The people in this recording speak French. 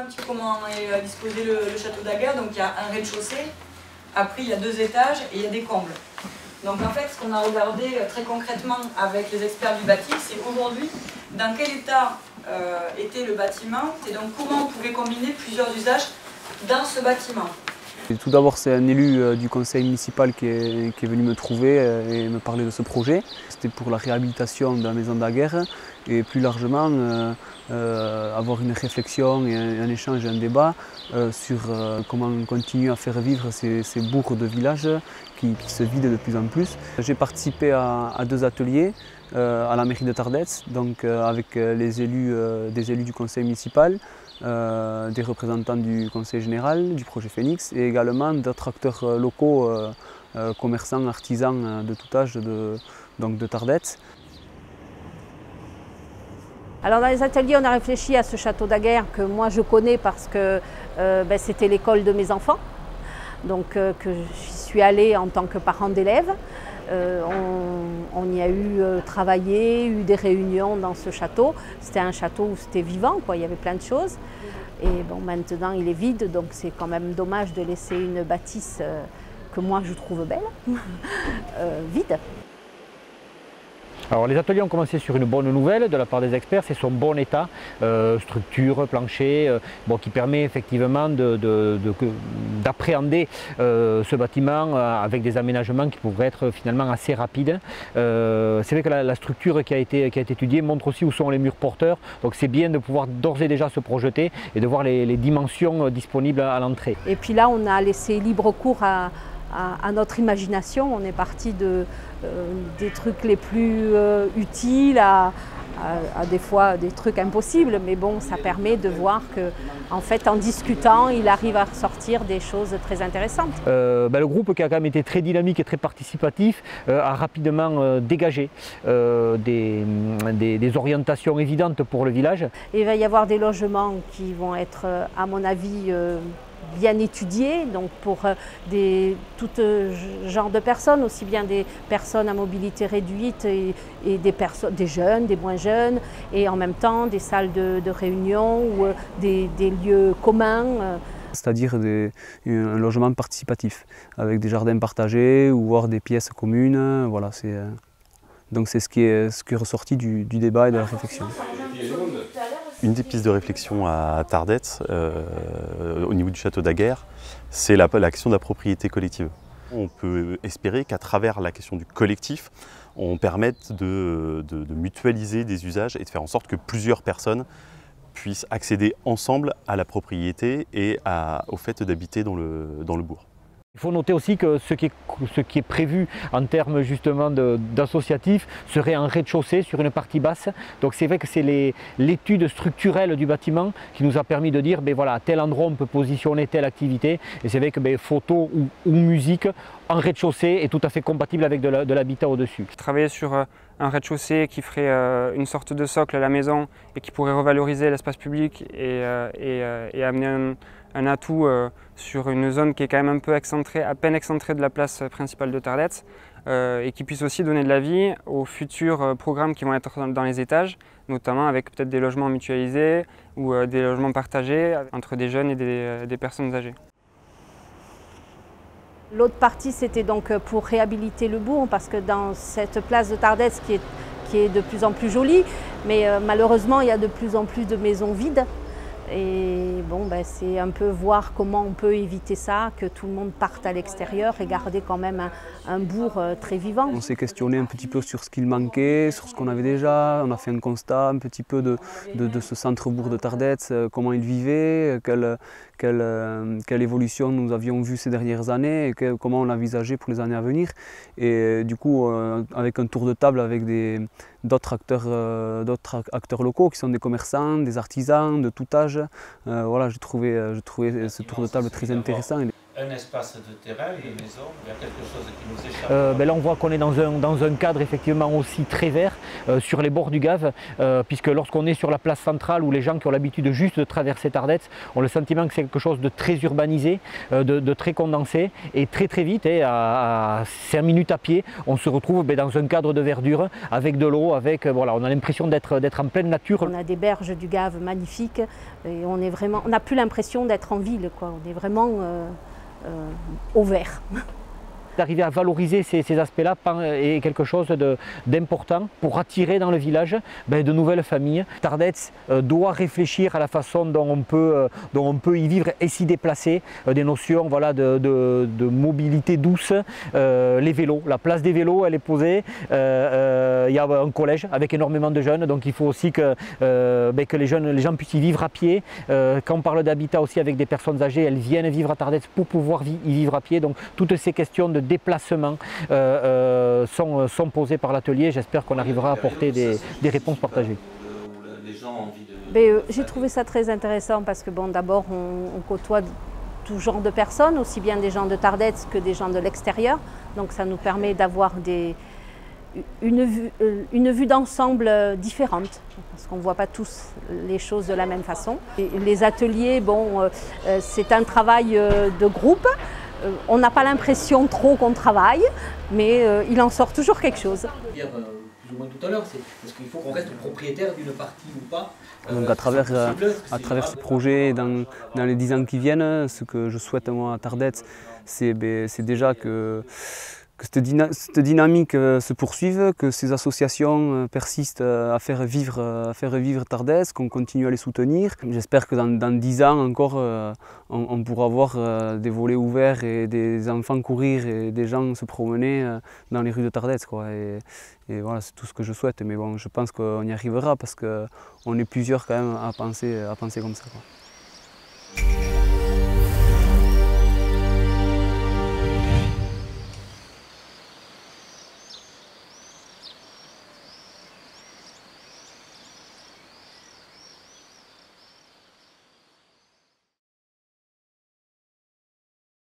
petit peu comment est disposé le château d'Aguerre. Donc il y a un rez-de-chaussée, après il y a 2 étages et il y a des combles. Donc en fait, ce qu'on a regardé très concrètement avec les experts du bâti, c'est aujourd'hui dans quel état était le bâtiment et donc comment on pouvait combiner plusieurs usages dans ce bâtiment. Tout d'abord, c'est un élu du conseil municipal qui est venu me trouver et me parler de ce projet. C'était pour la réhabilitation de la maison d'Aguerre et plus largement avoir une réflexion et un échange et un débat sur comment on continue à faire vivre ces bourgs de villages qui se vident de plus en plus. J'ai participé à 2 ateliers à la mairie de Tardets, donc avec des élus du conseil municipal, des représentants du conseil général, du projet Phoenix et également d'autres acteurs locaux, commerçants, artisans de tout âge de Tardets. Alors dans les ateliers, on a réfléchi à ce château d'Aguerre que moi je connais parce que c'était l'école de mes enfants, donc que j'y suis allée en tant que parent d'élèves. On y a travaillé, eu des réunions dans ce château. C'était un château où c'était vivant, quoi. Il y avait plein de choses. Et bon, maintenant il est vide, donc c'est quand même dommage de laisser une bâtisse que moi je trouve belle, vide. Alors les ateliers ont commencé sur une bonne nouvelle de la part des experts, c'est son bon état, structure, plancher, qui permet effectivement d'appréhender ce bâtiment avec des aménagements qui pourraient être finalement assez rapides. C'est vrai que la structure qui a été étudiée montre aussi où sont les murs porteurs, donc c'est bien de pouvoir d'ores et déjà se projeter et de voir les dimensions disponibles à l'entrée. Et puis là on a laissé libre cours à notre imagination, on est parti des trucs les plus utiles à des fois des trucs impossibles, mais bon, ça permet de voir que, en fait, en discutant, il arrive à ressortir des choses très intéressantes. Le groupe qui a quand même été très dynamique et très participatif a rapidement dégagé des orientations évidentes pour le village. Et il va y avoir des logements qui vont être, à mon avis, bien étudiés, donc pour tout genre de personnes, aussi bien des personnes à mobilité réduite et des jeunes, des moins jeunes, et en même temps des salles de réunion ou des lieux communs. C'est-à-dire un logement participatif, avec des jardins partagés ou voire des pièces communes. Voilà, donc c'est ce qui est ressorti du débat et de la réflexion. Une des pistes de réflexion à Tardets, au niveau du château d'Aguerre, c'est la question de la propriété collective. On peut espérer qu'à travers la question du collectif, on permette de mutualiser des usages et de faire en sorte que plusieurs personnes puissent accéder ensemble à la propriété et au fait d'habiter dans le bourg. Il faut noter aussi que ce qui est prévu en termes justement d'associatif serait un rez-de-chaussée sur une partie basse. Donc c'est vrai que c'est l'étude structurelle du bâtiment qui nous a permis de dire, voilà, à tel endroit on peut positionner telle activité. Et c'est vrai que photo ou musique en rez-de-chaussée est tout à fait compatible avec de l'habitat au-dessus. Je travaillais sur un rez-de-chaussée qui ferait une sorte de socle à la maison et qui pourrait revaloriser l'espace public et amener un atout sur une zone qui est quand même un peu excentrée, à peine excentrée de la place principale de Tardets, et qui puisse aussi donner de la vie aux futurs programmes qui vont être dans les étages, notamment avec peut-être des logements mutualisés ou des logements partagés entre des jeunes et des personnes âgées. L'autre partie, c'était donc pour réhabiliter le bourg, parce que dans cette place de Tardets qui est de plus en plus jolie, mais malheureusement il y a de plus en plus de maisons vides. Et bon, c'est un peu voir comment on peut éviter ça, que tout le monde parte à l'extérieur et garder quand même un bourg très vivant. On s'est questionné un petit peu sur ce qu'il manquait, sur ce qu'on avait déjà. On a fait un constat un petit peu de ce centre-bourg de Tardets, comment il vivait, quelle évolution nous avions vu ces dernières années et comment on l'envisageait pour les années à venir. Et du coup, avec un tour de table avec d'autres acteurs locaux qui sont des commerçants, des artisans de tout âge. Voilà, j'ai trouvé ce tour de table très intéressant. un espace de terrain, une maison, il y a quelque chose qui nous échappe. Là on voit qu'on est dans un cadre effectivement aussi très vert sur les bords du Gave, puisque lorsqu'on est sur la place centrale où les gens qui ont l'habitude de juste de traverser Tardets ont le sentiment que c'est quelque chose de très urbanisé, de très condensé, et très vite, à 5 minutes à pied, on se retrouve dans un cadre de verdure avec de l'eau, voilà, on a l'impression d'être en pleine nature. On a des berges du Gave magnifiques et on n'a plus l'impression d'être en ville, quoi. On est vraiment au vert. D'arriver à valoriser ces aspects-là est quelque chose d'important pour attirer dans le village de nouvelles familles. Tardets doit réfléchir à la façon dont on peut y vivre et s'y déplacer, des notions voilà, de mobilité douce, les vélos, la place des vélos elle est posée, il y a un collège avec énormément de jeunes, donc il faut aussi que les gens puissent y vivre à pied. Quand on parle d'habitat aussi avec des personnes âgées, elles viennent vivre à Tardets pour pouvoir y vivre à pied, donc toutes ces questions de déplacements sont posés par l'atelier. J'espère qu'on arrivera à apporter des réponses partagées. J'ai trouvé ça très intéressant parce que bon, d'abord on côtoie tout genre de personnes, aussi bien des gens de Tardets que des gens de l'extérieur. Donc ça nous permet d'avoir une vue d'ensemble différente, parce qu'on ne voit pas tous les choses de la même façon. Et les ateliers, bon, c'est un travail de groupe. On n'a pas l'impression trop qu'on travaille, mais il en sort toujours quelque chose. Plus ou moins tout à l'heure, c'est parce qu'il faut qu'on reste propriétaire d'une partie ou pas. Donc à travers ce projet, dans les 10 ans qui viennent, ce que je souhaite moi à Tardets, c'est déjà que cette dynamique se poursuive, que ces associations persistent à faire vivre Tardets, qu'on continue à les soutenir. J'espère que dans 10 ans encore, on pourra voir des volets ouverts et des enfants courir et des gens se promener dans les rues de Tardets, quoi. Et voilà, c'est tout ce que je souhaite. Mais bon, je pense qu'on y arrivera parce qu'on est plusieurs quand même à penser comme ça, quoi.